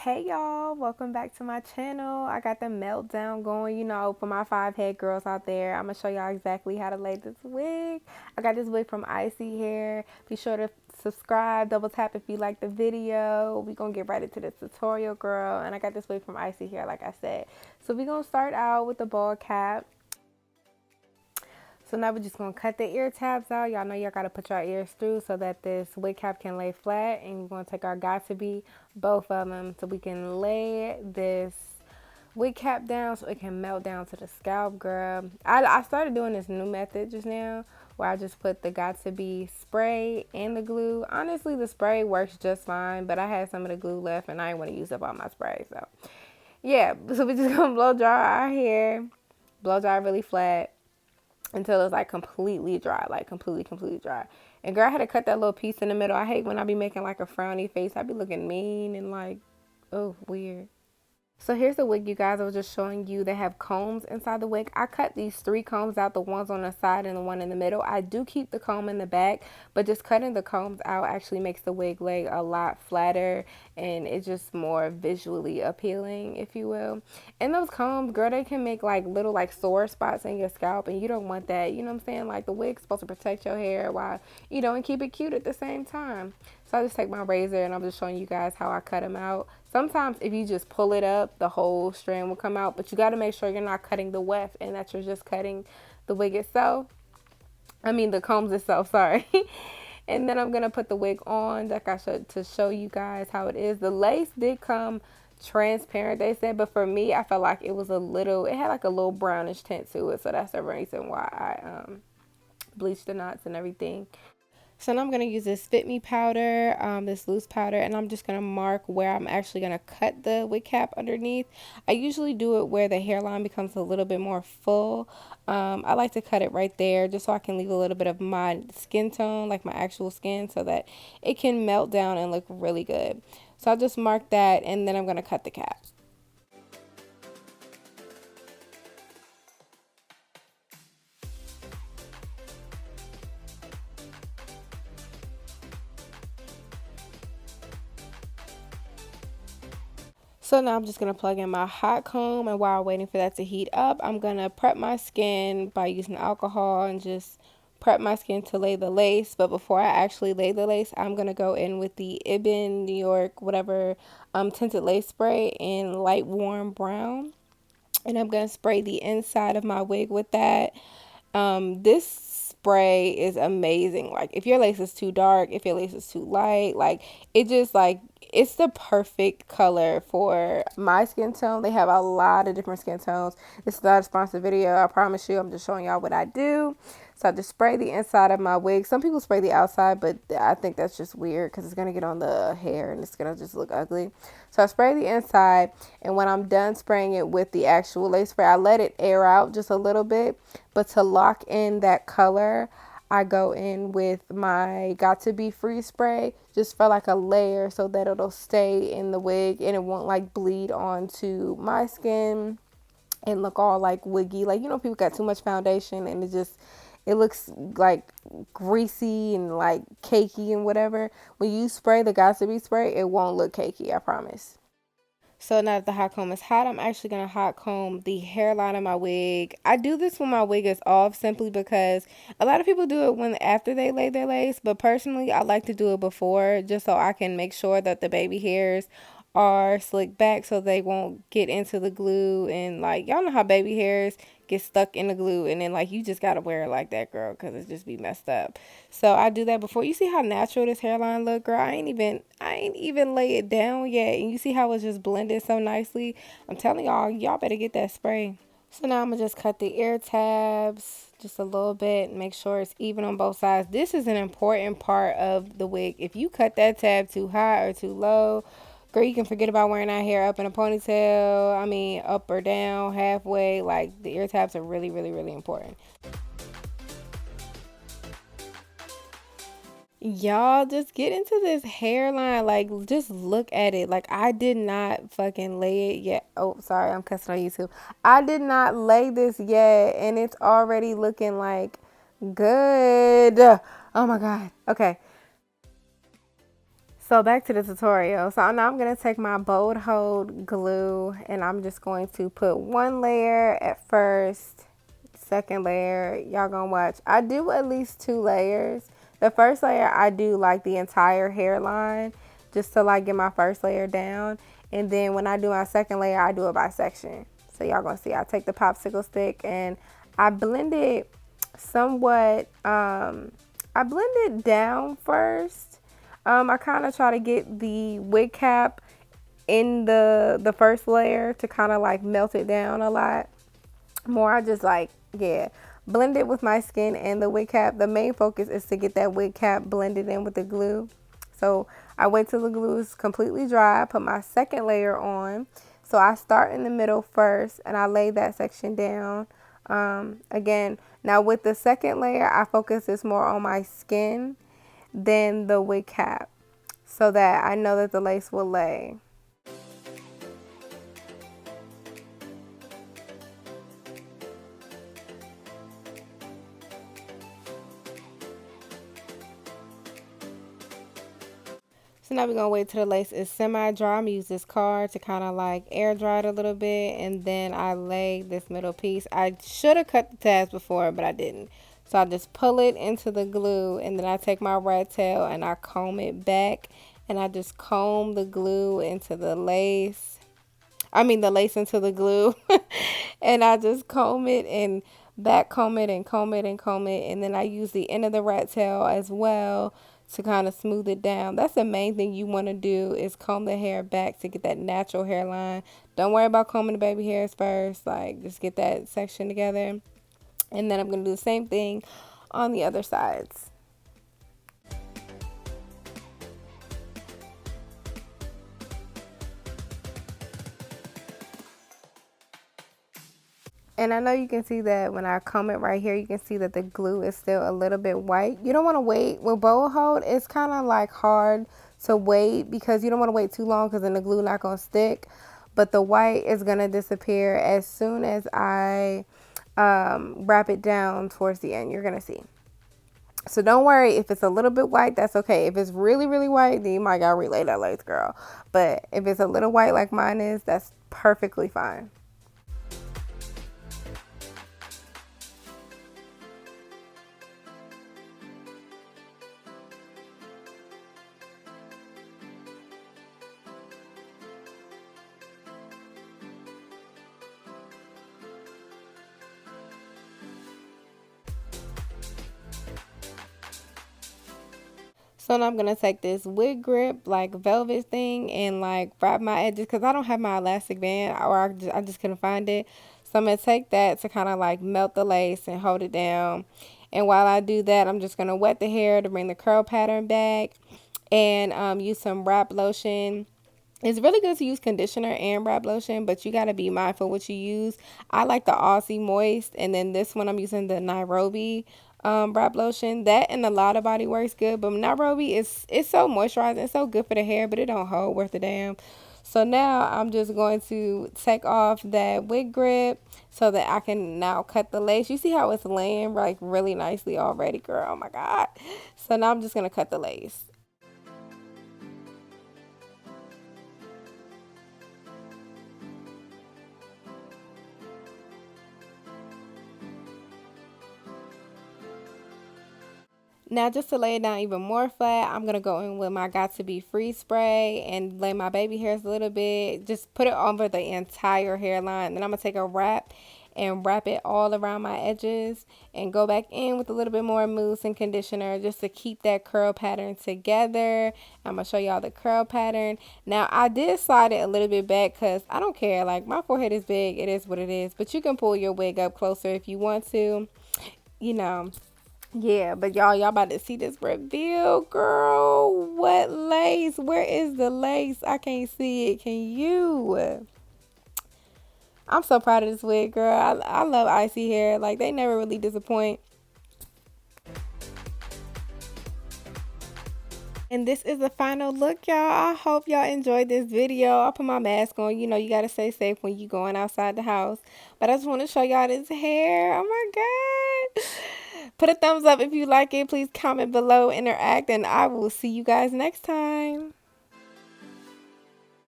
Hey y'all, welcome back to my channel. I got the meltdown going, for my 5 head girls out there. I'm gonna show y'all exactly how to lay this wig. I got this wig from ISee Hair. Be sure to subscribe, double tap if you like the video. We gonna get right into the tutorial, girl. And I got this wig from ISee Hair, like I said. So we gonna start out with the ball cap. So now we're just going to cut the ear tabs out. Y'all know y'all got to put your ears through so that this wig cap can lay flat. And we're going to take our got to be, both of them, so we can lay this wig cap down so it can melt down to the scalp, girl. I started doing this new method just now where I just put the got to be spray and the glue. Honestly, the spray works just fine, but I had some of the glue left and I didn't want to use up all my spray. So, yeah. So we're just going to blow dry our hair, blow dry really flat, until it's like completely dry, like completely dry. And girl, I had to cut that little piece in the middle. I hate when I be making like a frowny face. I be looking mean and like, oh, weird. So here's the wig, you guys. I was just showing you. They have combs inside the wig. I cut these 3 combs out, the ones on the side and the one in the middle. I do keep the comb in the back, but just cutting the combs out actually makes the wig lay a lot flatter, and it's just more visually appealing, if you will. And those combs, girl, they can make like little like sore spots in your scalp, and you don't want that. You know what I'm saying? Like the wig's supposed to protect your hair while, and keep it cute at the same time. So I just take my razor and I'm just showing you guys how I cut them out. Sometimes if you just pull it up, the whole strand will come out, but you got to make sure you're not cutting the weft and that you're just cutting the wig itself. I mean the combs itself, sorry. And then I'm going to put the wig on like I should to show you guys how it is. The lace did come transparent, they said, but for me, I felt like it was it had like a little brownish tint to it. So that's the reason why I bleached the knots and everything. So now I'm going to use this Fit Me powder, this loose powder, and I'm just going to mark where I'm actually going to cut the wig cap underneath. I usually do it where the hairline becomes a little bit more full. I like to cut it right there just so I can leave a little bit of my skin tone, like my actual skin, so that it can melt down and look really good. So I'll just mark that, and then I'm going to cut the cap. So now I'm just going to plug in my hot comb, and while waiting for that to heat up, I'm going to prep my skin by using alcohol and just prep my skin to lay the lace. But before I actually lay the lace, I'm going to go in with the Ebin New York, whatever, tinted lace spray in light warm brown. And I'm going to spray the inside of my wig with that. This spray is amazing. Like if your lace is too dark, if your lace is too light, like it just like it's the perfect color for my skin tone. They have a lot of different skin tones. This is not a sponsored video, I promise you. I'm just showing y'all what I do. So I just spray the inside of my wig. Some people spray the outside, but I think that's just weird because it's going to get on the hair and it's going to just look ugly. So I spray the inside, and when I'm done spraying it with the actual lace spray, I let it air out just a little bit. But to lock in that color, I go in with my Got To Be Free spray just for like a layer so that it'll stay in the wig and it won't like bleed onto my skin and look all like wiggy. Like, people got too much foundation and it looks like greasy and like cakey and whatever. When you spray the Got To Be spray, it won't look cakey, I promise. So now that the hot comb is hot, I'm actually going to hot comb the hairline of my wig. I do this when my wig is off simply because a lot of people do it after they lay their lace. But personally, I like to do it before just so I can make sure that the baby hairs are slicked back so they won't get into the glue. And like, y'all know how baby hairs get stuck in the glue, and then like you just gotta wear it like that, girl, because it just be messed up. So I do that before. You see how natural this hairline look, girl? I ain't even lay it down yet, and you see how it's just blended so nicely. I'm telling y'all better get that spray. So now I'm gonna just cut the ear tabs just a little bit, make sure it's even on both sides. This is an important part of the wig. If you cut that tab too high or too low, girl, you can forget about wearing that hair up in a ponytail. I mean, up or down, halfway. Like, the ear tabs are really, really, really important. Y'all, just get into this hairline. Like, just look at it. Like, I did not fucking lay it yet. Oh, sorry, I'm cussing on YouTube. I did not lay this yet, and it's already looking like good. Oh my God. Okay. So back to the tutorial. So now I'm going to take my bold hold glue and I'm just going to put one layer at first, second layer, y'all gonna watch. I do at least 2 layers. The first layer I do like the entire hairline just to like get my first layer down. And then when I do my second layer, I do it by section. So y'all gonna see I take the popsicle stick and I blend it somewhat, I blend it down first. I kind of try to get the wig cap in the first layer to kind of like melt it down a lot more. I just like, yeah, blend it with my skin and the wig cap. The main focus is to get that wig cap blended in with the glue. So I wait till the glue is completely dry. I put my second layer on. So I start in the middle first and I lay that section down. Again, now with the second layer, I focus this more on my skin than the wig cap so that I know that the lace will lay. So now we're going to wait till the lace is semi-dry. I'm going to use this card to kind of like air dry it a little bit. And then I lay this middle piece. I should have cut the tabs before, but I didn't. So I just pull it into the glue. And then I take my rat tail and I comb it back. And I just comb the glue into the lace. I mean the lace into the glue. And I just comb it and back comb it and comb it and comb it. And then I use the end of the rat tail as well to kind of smooth it down. That's the main thing you want to do is comb the hair back to get that natural hairline. Don't worry about combing the baby hairs first. Like, just get that section together. And then I'm going to do the same thing on the other sides. And I know you can see that when I comb it right here, you can see that the glue is still a little bit white. You don't want to wait. With bowl hold, it's kind of like hard to wait because you don't want to wait too long because then the glue not going to stick. But the white is going to disappear as soon as I wrap it down towards the end. You're going to see. So don't worry if it's a little bit white, that's okay. If it's really, really white, then you might got to relay that lace, girl. But if it's a little white like mine is, that's perfectly fine. So now I'm going to take this wig grip, like velvet thing, and like wrap my edges because I don't have my elastic band or I just couldn't find it. So I'm going to take that to kind of like melt the lace and hold it down. And while I do that, I'm just going to wet the hair to bring the curl pattern back and use some wrap lotion. It's really good to use conditioner and wrap lotion, but you got to be mindful what you use. I like the ISee Moist, and then this one I'm using the Nairobi wrap lotion. That and the Lotta Body works good, but Nairobi it's so moisturizing, it's so good for the hair, but it don't hold worth a damn. So now I'm just going to take off that wig grip so that I can now cut the lace. You see how it's laying like really nicely already, girl. Oh my God. So now I'm just going to cut the lace. Now just to lay it down even more flat, I'm going to go in with my Got To Be Free spray and lay my baby hairs a little bit. Just put it over the entire hairline. Then I'm going to take a wrap and wrap it all around my edges and go back in with a little bit more mousse and conditioner just to keep that curl pattern together. I'm going to show y'all the curl pattern. Now I did slide it a little bit back because I don't care. Like, my forehead is big. It is what it is. But you can pull your wig up closer if you want to, you know. Yeah, but y'all about to see this reveal, girl. What lace? Where is the lace? I can't see it. Can you? I'm so proud of this wig, girl. I love ISee hair. Like, they never really disappoint. And this is the final look, y'all. I hope y'all enjoyed this video. I put my mask on. You know, you got to stay safe when you going outside the house. But I just want to show y'all this hair. Oh, my God. Put a thumbs up if you like it. Please comment below, interact, and I will see you guys next time.